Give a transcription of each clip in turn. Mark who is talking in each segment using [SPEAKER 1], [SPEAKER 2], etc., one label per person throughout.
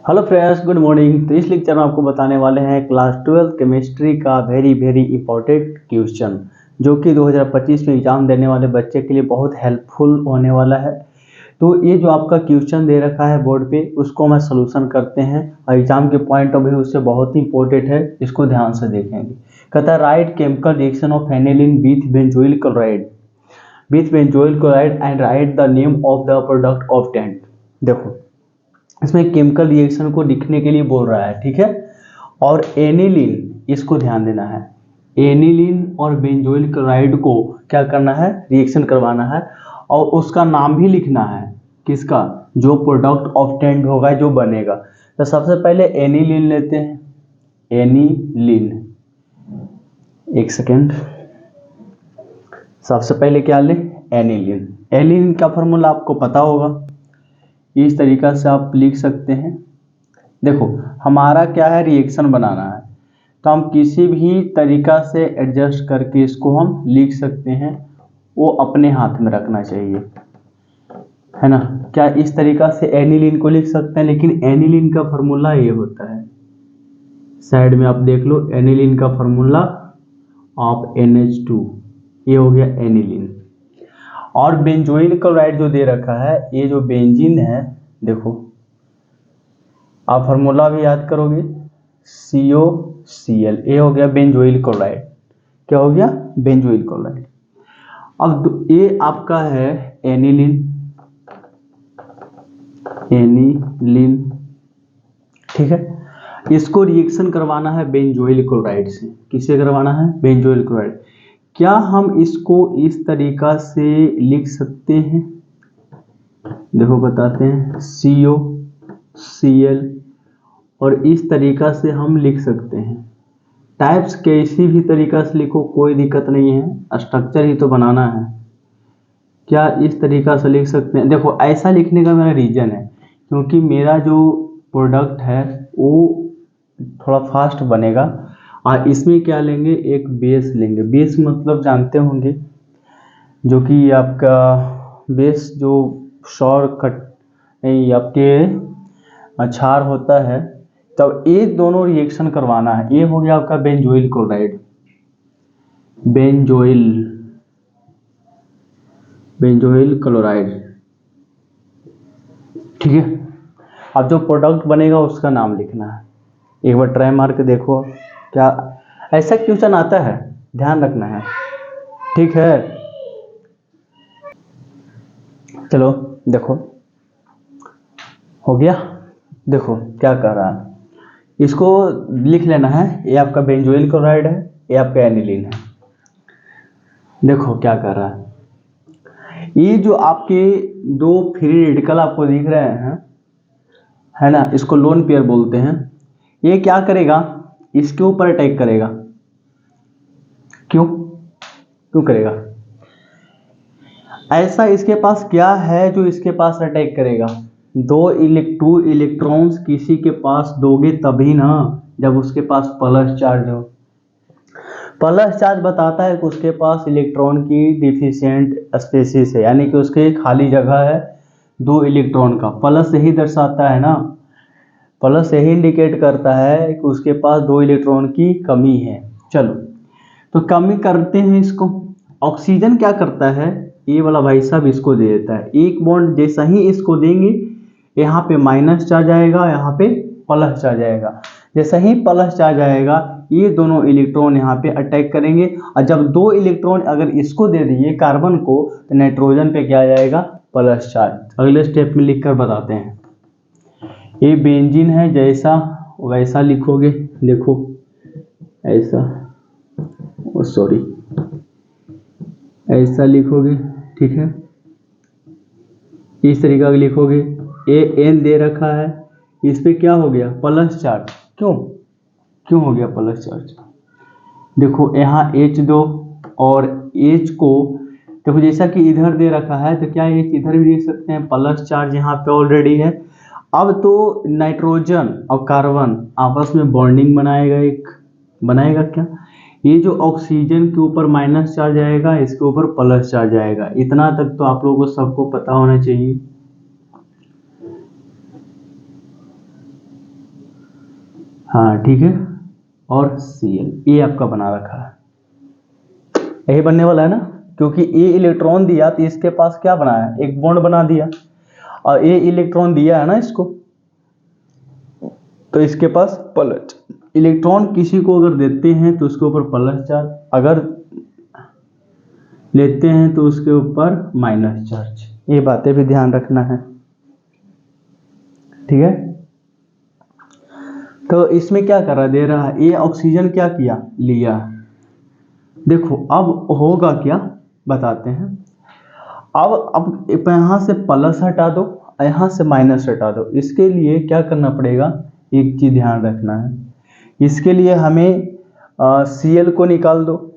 [SPEAKER 1] Hello friends, good morning. तो इस lecture में आपको बताने वाले हैं क्लास 12 केमिस्ट्री का वेरी इंपॉर्टेंट क्वेश्चन जो कि 2025 में एग्जाम देने वाले बच्चे के लिए बहुत हेल्पफुल होने वाला है। तो ये जो आपका क्वेश्चन दे रखा है बोर्ड पे, उसको मैं सोल्यूशन करते हैं और एग्जाम के पॉइंट ऑफ व्यू उससे बहुत ही इंपॉर्टेंट है, इसको ध्यान से देखेंगे। कहता है right chemical reaction of aniline with benzoyl chloride and right the name of the product of tent. देखो, इसमें केमिकल रिएक्शन को लिखने के लिए बोल रहा है, ठीक है। और एनिलीन, इसको ध्यान देना है, एनिलीन और बेंजोइल क्लोराइड को क्या करना है, रिएक्शन करवाना है और उसका नाम भी लिखना है। किसका? जो प्रोडक्ट ऑफ टेंट होगा, जो बनेगा। तो सबसे पहले एनिलीन लेते हैं, एनिलीन। एक सेकेंड, सबसे पहले क्या ले? एनिलीन। एनिलीन का फॉर्मूला आपको पता होगा, इस तरीका से आप लिख सकते हैं। देखो, हमारा क्या है, रिएक्शन बनाना है, तो हम किसी भी तरीका से एडजस्ट करके इसको हम लिख सकते हैं। वो अपने हाथ में रखना चाहिए, है ना। क्या इस तरीका से एनिलीन को लिख सकते हैं, लेकिन एनिलीन का फॉर्मूला ये होता है, साइड में आप देख लो, एनिलीन का फॉर्मूला ऑफ NH2, ये हो गया एनिलीन। और बेंजोइल क्लोराइड जो दे रखा है, ये जो बेंजीन है, देखो आप फार्मूला भी याद करोगे, COCl, ये हो गया बेंजोइल क्लोराइड। क्या हो गया? Benzoyl chloride. अब ये आपका है एनिलीन, एनिलीन, ठीक है। इसको रिएक्शन करवाना है बेंजोइल क्लोराइड से। किससे करवाना है? Benzoyl chloride. क्या हम इसको इस तरीका से लिख सकते हैं? देखो बताते हैं, COCl, और इस तरीका से हम लिख सकते हैं। टाइप्स किसी भी तरीका से लिखो, कोई दिक्कत नहीं है, स्ट्रक्चर ही तो बनाना है। क्या इस तरीका से लिख सकते हैं? देखो, ऐसा लिखने का मेरा रीजन है क्योंकि मेरा जो प्रोडक्ट है वो थोड़ा फास्ट बनेगा। और इसमें क्या लेंगे, एक बेस लेंगे। बेस मतलब जानते होंगे, जो कि आपका बेस जो शॉर्टकट नहीं, आपके क्षार होता है। तब ये दोनों रिएक्शन करवाना है। ये हो गया आपका बेंजोइल क्लोराइड, बेंजोइल क्लोराइड, ठीक है। अब जो प्रोडक्ट बनेगा उसका नाम लिखना है। एक बार ट्राई मार के देखो, क्या ऐसा क्वेश्चन आता है, ध्यान रखना है, ठीक है। चलो देखो, हो गया। देखो क्या कर रहा है, इसको लिख लेना है। ये आपका बेंजोइल क्लोराइड है, ये आपका एनिलीन है। देखो क्या कर रहा है, ये जो आपके दो फ्री रेडिकल आपको दिख रहे हैं, है ना, इसको लोन पेयर बोलते हैं। ये क्या करेगा, इसके ऊपर अटैक करेगा। क्यों क्यों करेगा ऐसा? इसके पास क्या है जो इसके पास अटैक करेगा? दो इलेक्ट्रॉन्स किसी के पास दोगे तभी ना, जब उसके पास प्लस चार्ज हो। प्लस चार्ज बताता है कि उसके पास इलेक्ट्रॉन की डिफिशिएंट स्पेसिस है, यानी कि उसके खाली जगह है दो इलेक्ट्रॉन का। प्लस यही दर्शाता है ना, प्लस यही इंडिकेट करता है कि उसके पास दो इलेक्ट्रॉन की कमी है। चलो, तो कमी करते हैं इसको। ऑक्सीजन क्या करता है, ये वाला भाई साहब इसको दे देता है। एक बॉन्ड जैसा ही इसको देंगे, यहाँ पे माइनस चार्ज आएगा, यहाँ पे प्लस चार्ज आएगा। जैसा ही प्लस चार्ज आएगा, ये दोनों इलेक्ट्रॉन यहाँ पे अटैक करेंगे। और जब दो इलेक्ट्रॉन अगर इसको दे दिए कार्बन को, तो नाइट्रोजन पे क्या आ जाएगा? Plus charge. अगले स्टेप में लिखकर बताते हैं। ये बेंजीन है, जैसा वैसा लिखोगे। देखो ऐसा, सॉरी, ऐसा लिखोगे, ठीक है। इस तरीका का लिखोगे। An दे रखा है, इस पे क्या हो गया? Plus charge. क्यों हो गया प्लस चार्ज? देखो यहाँ H दो, और H को देखो, जैसा कि इधर दे रखा है, तो क्या H इधर भी देख सकते हैं, प्लस चार्ज यहाँ पे ऑलरेडी है। अब तो नाइट्रोजन और कार्बन आपस में बॉन्डिंग बनाएगा क्या? ये जो ऑक्सीजन के ऊपर माइनस चार्ज आएगा, इसके ऊपर प्लस चार्ज आएगा। इतना तक तो आप लोगों को सबको पता होना चाहिए। हाँ ठीक है, और Cl, ये आपका बना रखा है, यही बनने वाला है ना, क्योंकि ए इलेक्ट्रॉन दिया तो इसके पास क्या बनाया, एक बॉन्ड बना दिया, और ए इलेक्ट्रॉन दिया है ना इसको, तो इसके पास प्लस इलेक्ट्रॉन किसी को अगर देते हैं तो उसके ऊपर प्लस चार्ज, अगर लेते हैं तो उसके ऊपर माइनस चार्ज। ये बातें भी ध्यान रखना है, ठीक है। तो इसमें क्या कर रहा, दे रहा है, ये ऑक्सीजन क्या किया, लिया। देखो अब होगा क्या बताते हैं। अब यहाँ से प्लस हटा दो, यहाँ से माइनस हटा दो। इसके लिए क्या करना पड़ेगा, एक चीज ध्यान रखना है, इसके लिए हमें Cl को निकाल दो।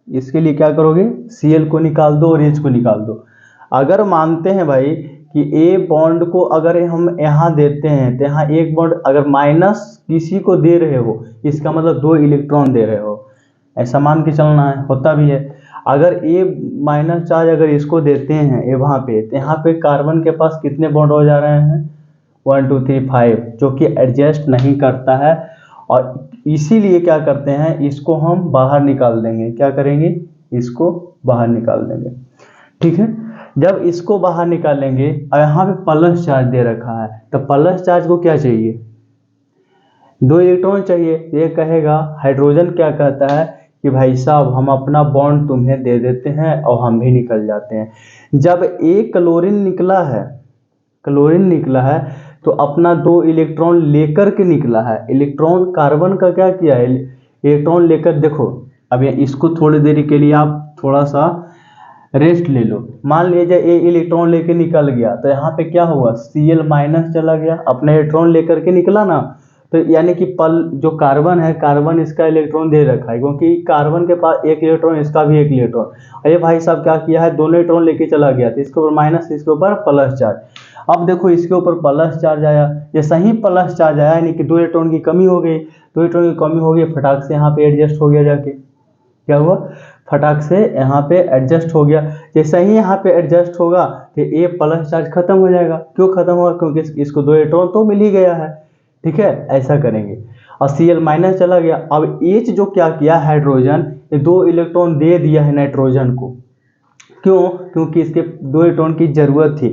[SPEAKER 1] इसके लिए क्या करोगे, Cl को निकाल दो और H को निकाल दो। अगर मानते हैं भाई कि ए बॉन्ड को अगर हम यहाँ देते हैं तो यहाँ एक बॉन्ड अगर माइनस किसी को दे रहे हो, इसका मतलब 2 इलेक्ट्रॉन दे रहे हो, ऐसा मान के चलना है, होता भी है। अगर ए माइनस चार्ज अगर इसको देते हैं ए वहाँ पे, तो यहाँ पे कार्बन के पास कितने बॉन्ड हो जा रहे हैं, 1 2 3 5, जो कि एडजस्ट नहीं करता है। और इसीलिए क्या करते हैं, इसको हम बाहर निकाल देंगे। क्या करेंगे, इसको बाहर निकाल देंगे, ठीक है। जब इसको बाहर निकालेंगे और यहाँ पे प्लस चार्ज दे रखा है, तो प्लस चार्ज को क्या चाहिए, 2 इलेक्ट्रॉन चाहिए। ये कहेगा, हाइड्रोजन क्या कहता है कि भाई साहब हम अपना बॉन्ड तुम्हें दे देते हैं और हम भी निकल जाते हैं। जब एक क्लोरीन निकला है, क्लोरीन निकला है तो अपना 2 इलेक्ट्रॉन लेकर के निकला है। इलेक्ट्रॉन कार्बन का क्या किया है, इलेक्ट्रॉन लेकर, देखो अब इसको थोड़ी देरी के लिए आप थोड़ा सा रेस्ट ले लो। मान लीजिए ए इलेक्ट्रॉन लेके निकल गया, तो यहाँ पे क्या हुआ, Cl माइनस चला गया, अपने इलेक्ट्रॉन लेकर के निकला ना, तो यानी कि जो कार्बन है, कार्बन इसका इलेक्ट्रॉन दे रखा है, क्योंकि कार्बन के पास एक इलेक्ट्रॉन, इसका भी एक इलेक्ट्रॉन। ये भाई साहब क्या किया है, दोनों इलेक्ट्रॉन लेके चला गया, तो इसके ऊपर माइनस, इसके ऊपर प्लस चार्ज। अब देखो इसके ऊपर प्लस चार्ज आया, जैसा ही प्लस चार्ज आया यानी कि 2 इलेक्ट्रॉन की कमी हो गई, 2 इलेक्ट्रॉन की कमी हो गई, फटाक से यहाँ पे एडजस्ट हो गया, जाके क्या हुआ, फटाक से यहाँ पे एडजस्ट हो गया। जैसे ही यहाँ पे एडजस्ट होगा तो ए प्लस चार्ज खत्म हो जाएगा। क्यों खत्म होगा, क्योंकि इसको 2 इलेक्ट्रॉन तो मिल ही गया है, ठीक है, ऐसा करेंगे। और Cl माइनस चला गया। अब H जो क्या किया, हाइड्रोजन, ये 2 इलेक्ट्रॉन दे दिया है नाइट्रोजन को। क्यों, क्योंकि इसके 2 इलेक्ट्रॉन की जरूरत थी।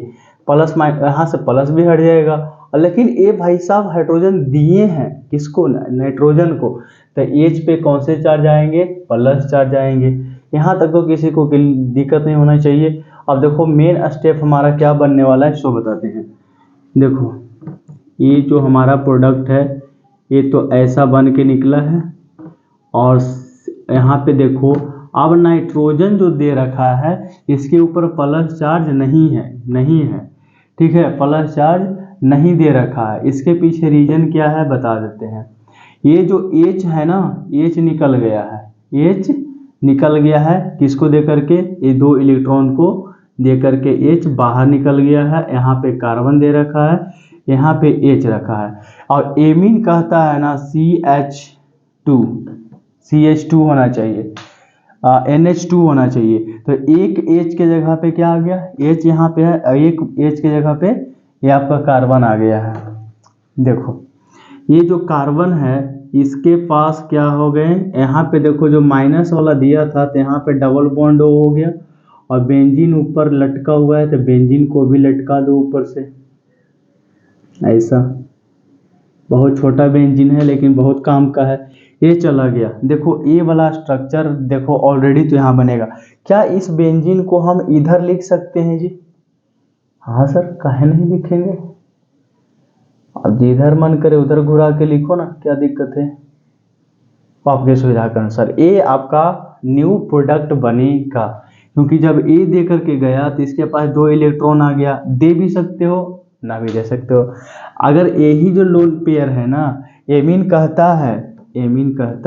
[SPEAKER 1] प्लस यहाँ से प्लस भी हट जाएगा, लेकिन ये भाई साहब हाइड्रोजन दिए हैं किसको, नाइट्रोजन को, तो H पे कौन से चार्ज आएंगे, प्लस चार्ज आएंगे। यहाँ तक तो किसी को दिक्कत नहीं होना चाहिए। अब देखो मेन स्टेप हमारा क्या बनने वाला है, सो बताते हैं। देखो ये जो हमारा प्रोडक्ट है, ये तो ऐसा बन के निकला है, और यहाँ पे देखो अब नाइट्रोजन जो दे रखा है, इसके ऊपर प्लस चार्ज नहीं है, नहीं है, ठीक है, प्लस चार्ज नहीं दे रखा है। इसके पीछे रीजन क्या है बता देते हैं। ये जो H है ना, H निकल गया है, H निकल गया है, किसको दे करके, ये 2 इलेक्ट्रॉन को दे करके H बाहर निकल गया है। यहाँ पे कार्बन दे रखा है, यहाँ पे H रखा है, और एमीन कहता है ना CH2 होना चाहिए, NH2 होना चाहिए। तो एक H के जगह पे क्या आ गया, H यहाँ पे है, एक H के जगह पे ये आपका कार्बन आ गया है। देखो ये जो कार्बन है, इसके पास क्या हो गए, यहाँ पे देखो जो माइनस वाला दिया था, तो यहाँ पे डबल बॉन्ड हो गया, और बेंजीन ऊपर लटका हुआ है, तो बेंजीन को भी लटका दो ऊपर से, ऐसा। बहुत छोटा बेंजीन है लेकिन बहुत काम का है। ये चला गया, देखो ए वाला स्ट्रक्चर देखो ऑलरेडी तो यहाँ बनेगा। क्या इस बेंजीन को हम इधर लिख सकते हैं जी, हाँ सर, काहे नहीं लिखेंगे, अब जिधर मन करे उधर घुरा के लिखो ना, क्या दिक्कत है, आपके सुविधा के अनुसार। ये आपका न्यू प्रोडक्ट बनेगा, क्योंकि जब ए दे करके गया तो इसके पास 2 इलेक्ट्रॉन आ गया, दे भी सकते हो ना भी दे सकते हो। अगर यही जो लोन पेयर है ना, एमीन कहता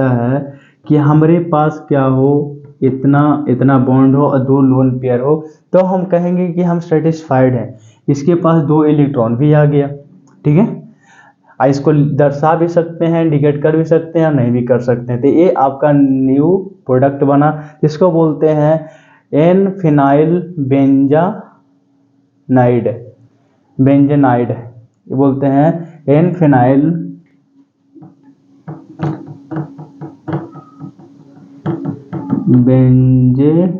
[SPEAKER 1] है कि हमारे पास क्या हो, इतना इतना बॉन्ड हो और 2 लोन पेयर हो, तो हम कहेंगे कि हम सेटिस्फाइड हैं। इसके पास 2 इलेक्ट्रॉन भी आ गया, ठीक है। इसको दर्शा भी सकते हैं, इंडिकेट कर भी सकते हैं, नहीं भी कर सकते हैं। तो ये आपका न्यू प्रोडक्ट बना, जिसको बोलते हैं एन फिनाइल बेंजानाइड, ये बोलते हैं एन फिनाइल बेंजेनाइड,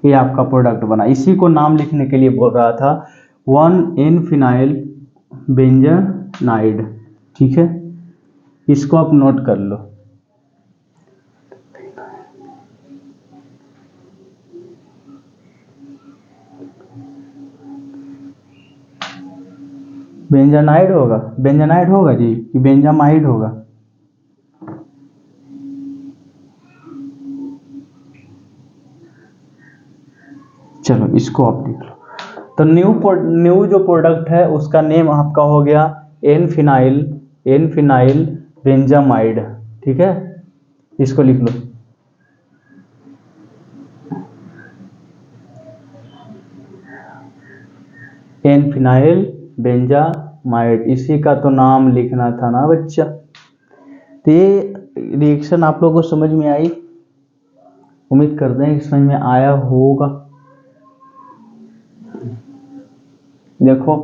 [SPEAKER 1] ये आपका प्रोडक्ट बना। इसी को नाम लिखने के लिए बोल रहा था, 1N फिनाइल बेंजेनाइड। ठीक है, इसको आप नोट कर लो। बेंजानाइड होगा, बेंजानाइड होगा जी कि बेंजामाइड होगा? चलो इसको आप देख लो। तो न्यू जो प्रोडक्ट है उसका नेम आपका हो गया एन फिनाइल बेंजामाइड। ठीक है, इसको लिख लो। एन फिनाइल बेंजामाइड, इसी का तो नाम लिखना था ना बच्चा। तो ये रिएक्शन आप लोगों को समझ में आई? उम्मीद करते हैं कि समझ में आया होगा। देखो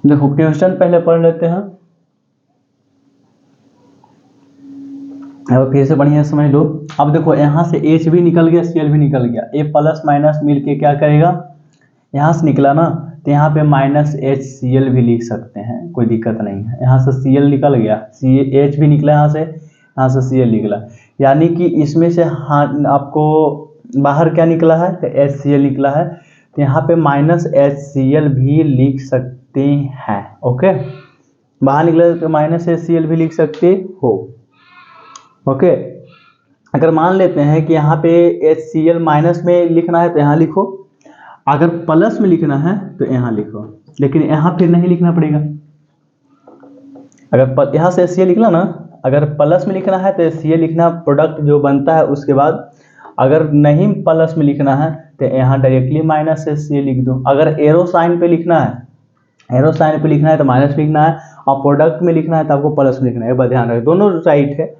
[SPEAKER 1] देखो क्वेश्चन पहले पढ़ लेते हैं और फिर से बढ़िया समझ लो। अब देखो यहाँ से H भी निकल गया, Cl भी निकल गया, ये प्लस माइनस मिलके क्या करेगा, यहाँ से निकला ना, तो यहाँ पे -HCl भी लिख सकते हैं, कोई दिक्कत नहीं है। यहाँ से Cl निकल गया, H भी निकला यहाँ से Cl निकला, यानी कि इसमें से आपको बाहर क्या निकला है, तो HCl निकला है, तो यहाँ पे -HCl भी लिख सकते हैं। ओके, बाहर निकला तो -HCl भी लिख सकते हो। ओके, अगर मान लेते हैं कि यहाँ पे HCl माइनस में लिखना है तो यहाँ लिखो, अगर प्लस में लिखना है तो यहाँ लिखो, लेकिन यहाँ फिर नहीं लिखना पड़ेगा। अगर यहाँ से HCl लिखना ना, अगर प्लस में लिखना है तो HCl लिखना, प्रोडक्ट जो बनता है उसके बाद। अगर नहीं प्लस में लिखना है तो यहाँ डायरेक्टली -HCl लिख दो। अगर एरो साइन पे लिखना है, एरो साइन पे लिखना है तो माइनस लिखना है, और प्रोडक्ट में लिखना है तो आपको प्लस में लिखना है। बस ध्यान रखें, दोनों राइट है,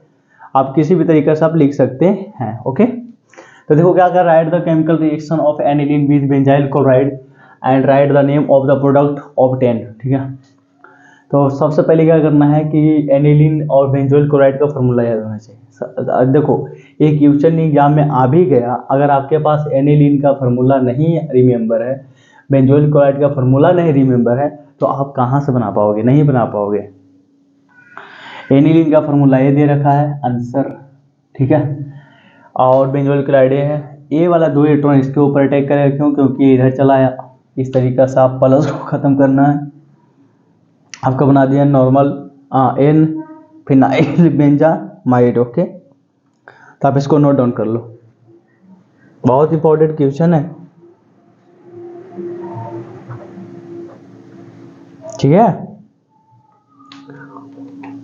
[SPEAKER 1] आप किसी भी तरीके से आप लिख सकते हैं। ओके, तो देखो क्या कर, right the chemical reaction of aniline with benzyl chloride and right the name of the product obtain. ठीक है, तो सबसे पहले क्या करना है कि एनिलीन और बेंजोइल क्लोराइड का फॉर्मूला याद होना चाहिए। देखो एक क्वेश्चन एग्जाम में आ भी गया, अगर आपके पास एनिलीन का फॉर्मूला नहीं रिमेंबर है, बेंजोइल क्लोराइड का फॉर्मूला नहीं रिमेंबर है, तो आप कहाँ से बना पाओगे, नहीं बना पाओगे। एनिलीन का फॉर्मूला ये दे रखा है आंसर। ठीक है, और बेंजोइल क्लोराइड है, ए वाला 2 इलेक्ट्रॉन इसके ऊपर अटैक करेगा, क्यों, क्योंकि इधर चला आया। इस तरीके से आप प्लस को खत्म करना है। आपका बना दिया normal N phenyl benzamide. Okay, तो आप इसको नोट डाउन कर लो, बहुत इंपॉर्टेंट क्वेश्चन है। ठीक है,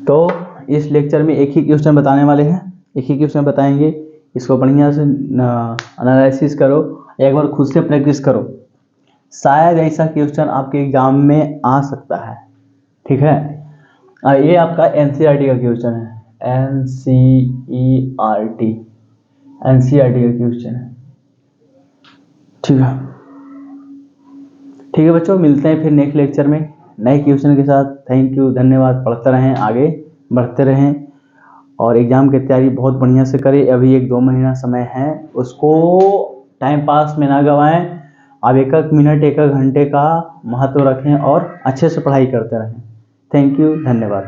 [SPEAKER 1] तो इस लेक्चर में एक ही क्वेश्चन बताने वाले हैं, एक ही क्वेश्चन बताएंगे। इसको बढ़िया से एनालिसिस करो, एक बार खुद से प्रैक्टिस करो, शायद ऐसा क्वेश्चन आपके एग्जाम में आ सकता है। ठीक है, ये आपका NCERT का क्वेश्चन है, NCERT का क्वेश्चन है। ठीक है बच्चों, मिलते हैं फिर नेक्स्ट लेक्चर में नए क्वेश्चन के साथ। थैंक यू, धन्यवाद। पढ़ते रहें, आगे बढ़ते रहें, और एग्ज़ाम की तैयारी बहुत बढ़िया से करें। अभी 1-2 महीना समय है, उसको टाइम पास में ना गवाएं। अब 1-1 मिनट 1-1 घंटे का महत्व रखें और अच्छे से पढ़ाई करते रहें। थैंक यू, धन्यवाद।